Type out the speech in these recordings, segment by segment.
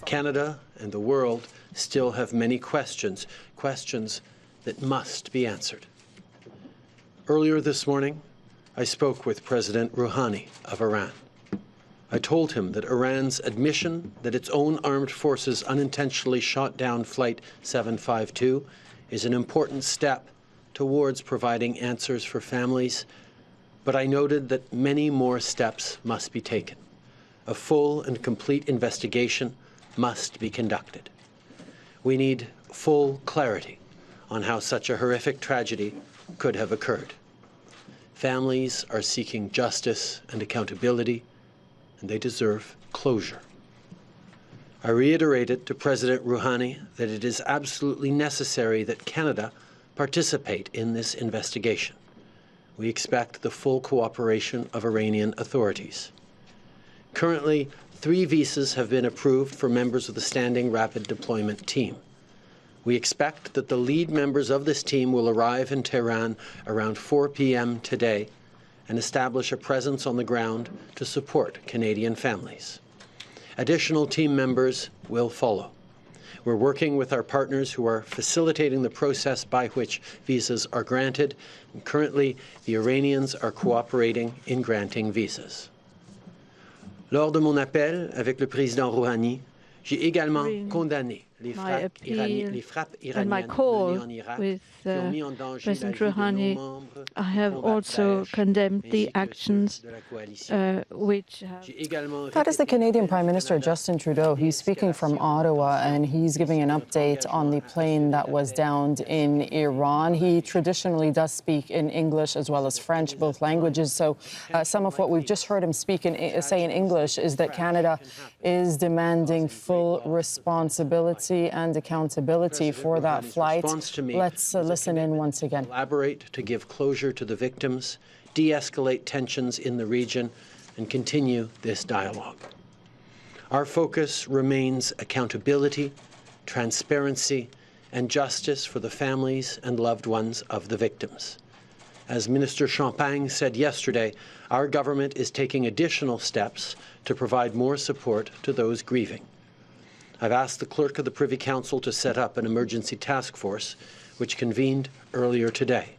Canada and the world still have many questions that must be answered. Earlier this morning, I spoke with President Rouhani of Iran. I told him that Iran's admission that its own armed forces unintentionally shot down Flight 752 is an important step towards providing answers for families, but I noted that many more steps must be taken. A full and complete investigation must be conducted. We need full clarity on how such a horrific tragedy could have occurred. Families are seeking justice and accountability, and they deserve closure. I reiterated to President Rouhani that it is absolutely necessary that Canada participate in this investigation. We expect the full cooperation of Iranian authorities. Currently, 3 visas have been approved for members of the Standing Rapid Deployment Team. We expect that the lead members of this team will arrive in Tehran around 4 p.m. today and establish a presence on the ground to support Canadian families. Additional team members will follow. We're working with our partners who are facilitating the process by which visas are granted. And currently, the Iranians are cooperating in granting visas. Lors de mon appel avec le président Rouhani, j'ai également condamné les frappes iraniennes menées en Irak qui ont mis en danger la vie de nos membres. I have also condemned the actions which That is the Canadian Prime Minister Justin Trudeau. He's speaking from Ottawa, and he's giving an update on the plane that was downed in Iran. He traditionally does speak in English as well as French, both languages. So some of what we've just heard him say in English is that Canada is demanding full responsibility and accountability for that flight. Let's listen in once again. Collaborate to give closure to the victims, de-escalate tensions in the region, and continue this dialogue. Our focus remains accountability, transparency, and justice for the families and loved ones of the victims. As Minister Champagne said yesterday, our government is taking additional steps to provide more support to those grieving. I've asked the Clerk of the Privy Council to set up an emergency task force, which convened earlier today.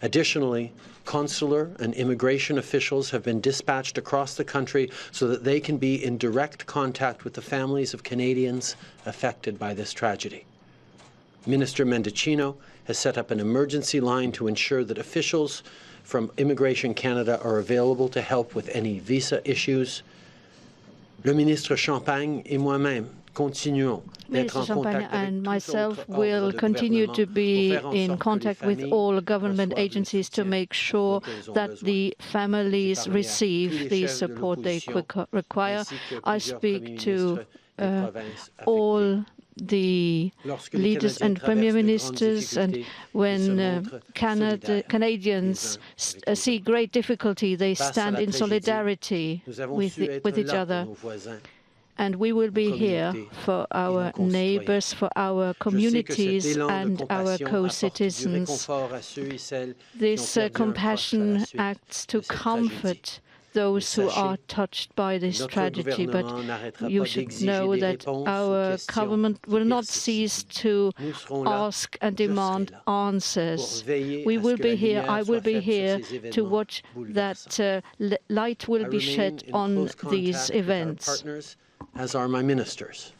Additionally, consular and immigration officials have been dispatched across the country so that they can be in direct contact with the families of Canadians affected by this tragedy. Minister Mendicino has set up an emergency line to ensure that officials from Immigration Canada are available to help with any visa issues. Le ministre Champagne et moi-même Minister Champagne and myself will continue to be in contact with all government agencies to make sure that the families receive the support they require. I speak to all the leaders and premier ministers, and when Canadians see great difficulty, they stand in solidarity with each other. And we will be here for our neighbors, for our communities and our co-citizens. This compassion acts to comfort those who are touched by this tragedy, but you should know that our government will not cease to ask and demand answers. We will be here, I will be here to watch that light will be shed on these events. As are my ministers.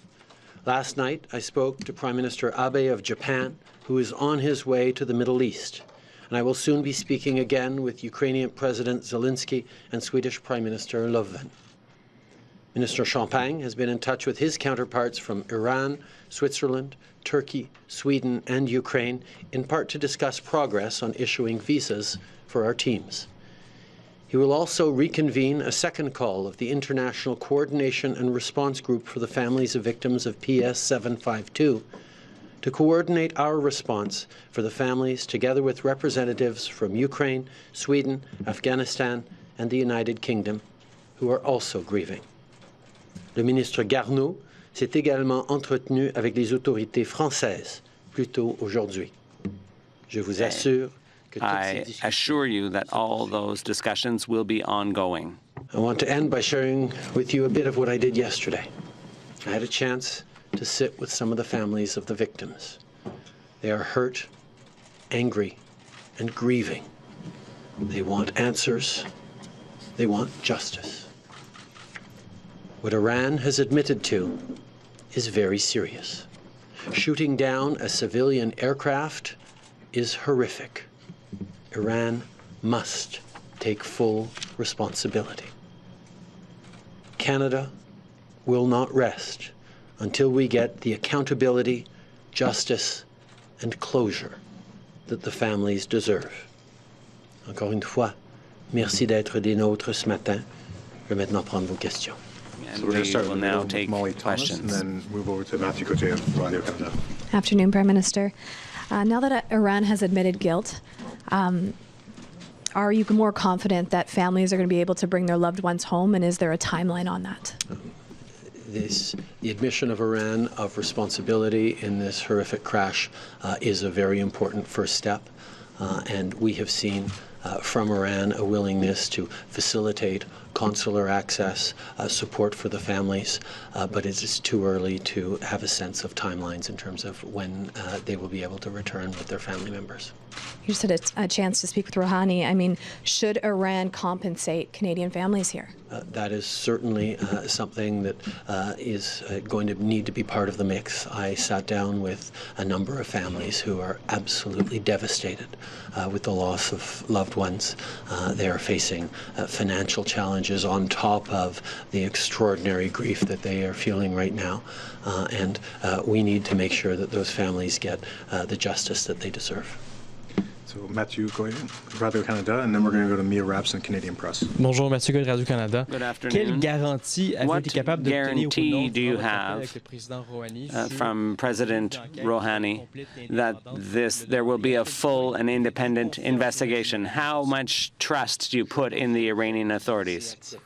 Last night, I spoke to Prime Minister Abe of Japan, who is on his way to the Middle East. And I will soon be speaking again with Ukrainian President Zelensky and Swedish Prime Minister Löfven. Minister Champagne has been in touch with his counterparts from Iran, Switzerland, Turkey, Sweden, and Ukraine, in part to discuss progress on issuing visas for our teams. He will also reconvene a second call of the International Coordination and Response Group for the Families of Victims of PS 752 to coordinate our response for the families, together with representatives from Ukraine, Sweden, Afghanistan, and the United Kingdom, who are also grieving. Le ministre Garneau s'est également entretenu avec les autorités françaises plus tôt aujourd'hui. Je vous assure I assure you that all those discussions will be ongoing. I want to end by sharing with you a bit of what I did yesterday. I had a chance to sit with some of the families of the victims. They are hurt, angry, and grieving. They want answers. They want justice. What Iran has admitted to is very serious. Shooting down a civilian aircraft is horrific. Iran must take full responsibility. Canada will not rest until we get the accountability, justice, and closure that the families deserve. Encore une fois, merci d'être des nôtres ce matin. Je vais maintenant prendre vos questions. And So we're going to start will with now Molly take Thomas questions. and then move over to Matthew Cote of Radio Canada. Afternoon, Prime Minister. Now that Iran has admitted guilt, are you more confident that families are going to be able to bring their loved ones home, and is there a timeline on that? The admission of Iran of responsibility in this horrific crash is a very important first step, and we have seen from Iran a willingness to facilitate consular access, support for the families, but it is too early to have a sense of timelines in terms of when they will be able to return with their family members. You just had a chance to speak with Rouhani. I mean, should Iran compensate Canadian families here? That is certainly something that is going to need to be part of the mix. I sat down with a number of families who are absolutely devastated with the loss of loved ones. They are facing financial challenges on top of the extraordinary grief that they are feeling right now. And we need to make sure that those families get the justice that they deserve. So Matthew Cote, Radio Canada, and then we're going to go to Mia Rapson, Canadian Press. Bonjour, Mathieu Cote, Radio Canada. Good afternoon. Quelle garantie avez-vous What été capable d'obtenir guarantee ou non do you durant votre appel have avec le président Rouhani from President Rouhani that there will be a full and independent investigation? How much trust do you put in the Iranian authorities?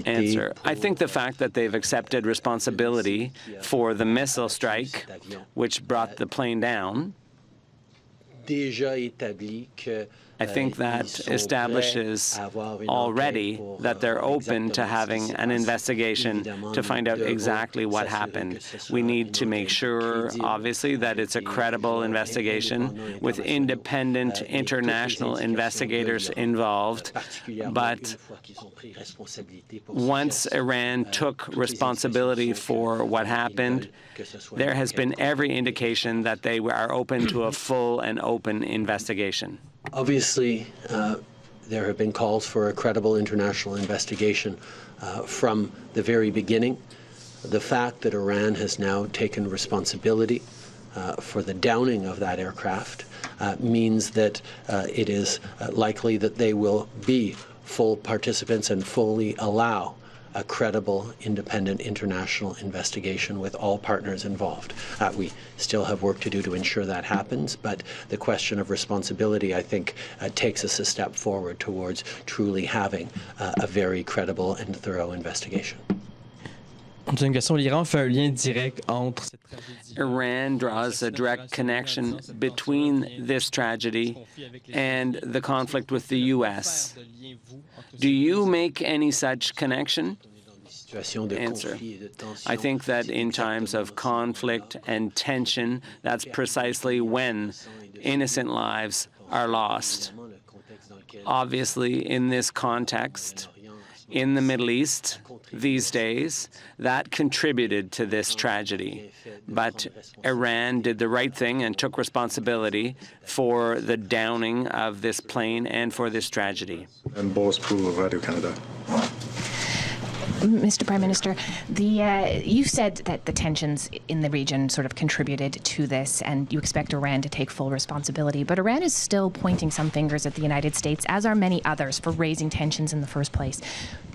Answer. I think the fact that they've accepted responsibility for the missile strike, which brought the plane down, I think that establishes already that they're open to having an investigation to find out exactly what happened. We need to make sure, obviously, that it's a credible investigation with independent international investigators involved. But once Iran took responsibility for what happened, there has been every indication that they are open to a full and open investigation. Obviously, there have been calls for a credible international investigation from the very beginning. The fact that Iran has now taken responsibility for the downing of that aircraft means that it is likely that they will be full participants and fully allow a credible, independent international investigation with all partners involved. We still have work to do to ensure that happens, but the question of responsibility, I think, takes us a step forward towards truly having a very credible and thorough investigation. C'est une question. L'Iran fait un lien direct entre cette tragédie. Iran draws a direct connection between this tragedy and the conflict with the U.S. Do you make any such connection? Answer. I think that in times of conflict and tension, that's precisely when innocent lives are lost. Obviously, in this context, in the Middle East these days, that contributed to this tragedy. But Iran did the right thing and took responsibility for the downing of this plane and for this tragedy. And Boris Poole of Radio Canada. Mr. Prime Minister, you said that the tensions in the region sort of contributed to this, and you expect Iran to take full responsibility. But Iran is still pointing some fingers at the United States, as are many others, for raising tensions in the first place.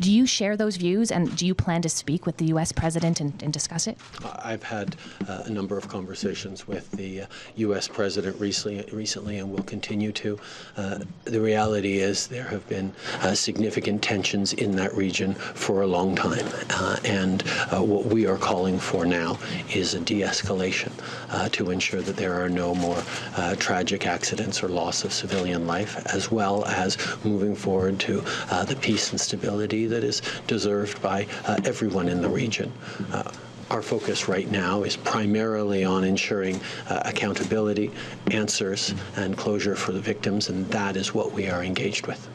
Do you share those views, and do you plan to speak with the U.S. President and discuss it? I've had a number of conversations with the U.S. President recently and will continue to. The reality is there have been significant tensions in that region for a long long time. And what we are calling for now is a de-escalation to ensure that there are no more tragic accidents or loss of civilian life, as well as moving forward to the peace and stability that is deserved by everyone in the region. Our focus right now is primarily on ensuring accountability, answers, and closure for the victims, and that is what we are engaged with.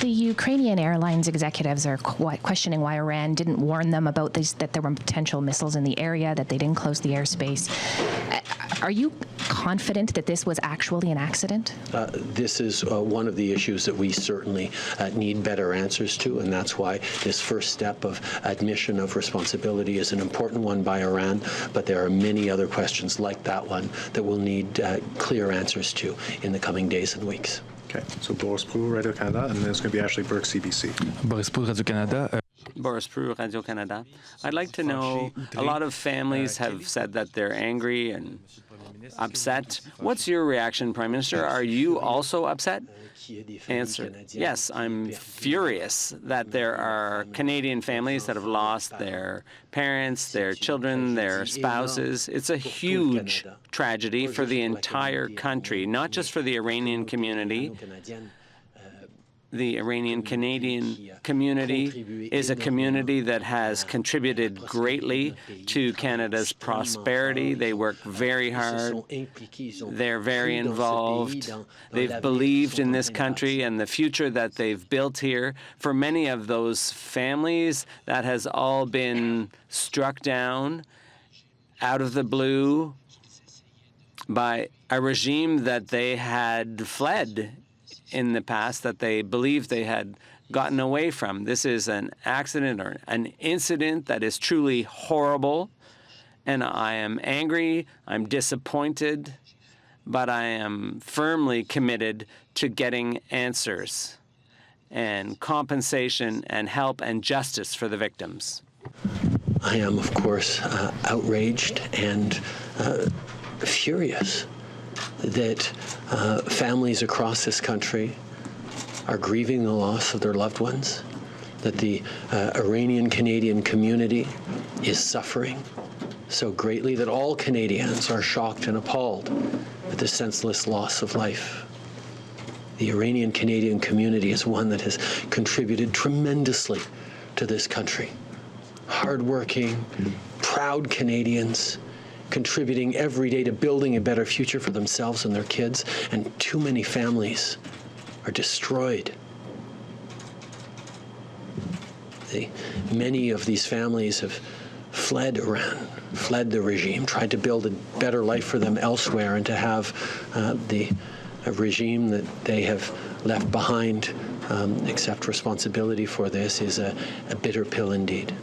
The Ukrainian Airlines executives are questioning why Iran didn't warn them about that there were potential missiles in the area, that they didn't close the airspace. Are you confident that this was actually an accident? This is one of the issues that we certainly need better answers to, and that's why this first step of admission of responsibility is an important one by Iran, but there are many other questions like that one that we'll need clear answers to in the coming days and weeks. Okay, so Boris Prou, Radio-Canada, and then it's going to be Ashley Burke, CBC. Boris Prou, Radio-Canada. Boris Prou, Radio-Canada. I'd like to know, a lot of families have said that they're angry and upset. What's your reaction, Prime Minister? Are you also upset? Answer: yes, I'm furious that there are Canadian families that have lost their parents, their children, their spouses. It's a huge tragedy for the entire country, not just for the Iranian community. The Iranian Canadian community is a community that has contributed greatly to Canada's prosperity. They work very hard. They're very involved. They've believed in this country and the future that they've built here. For many of those families, that has all been struck down out of the blue by a regime that they had fled in the past, that they believed they had gotten away from. This is an accident or an incident that is truly horrible, and I am angry, I'm disappointed, but I am firmly committed to getting answers and compensation and help and justice for the victims. I am, of course, outraged and furious that families across this country are grieving the loss of their loved ones, that the Iranian Canadian community is suffering so greatly, that all Canadians are shocked and appalled at the senseless loss of life. The Iranian Canadian community is one that has contributed tremendously to this country. Hardworking, proud Canadians, contributing every day to building a better future for themselves and their kids, and too many families are destroyed. Many of these families have fled Iran, fled the regime, tried to build a better life for them elsewhere, and to have a regime that they have left behind accept responsibility for this is a bitter pill indeed.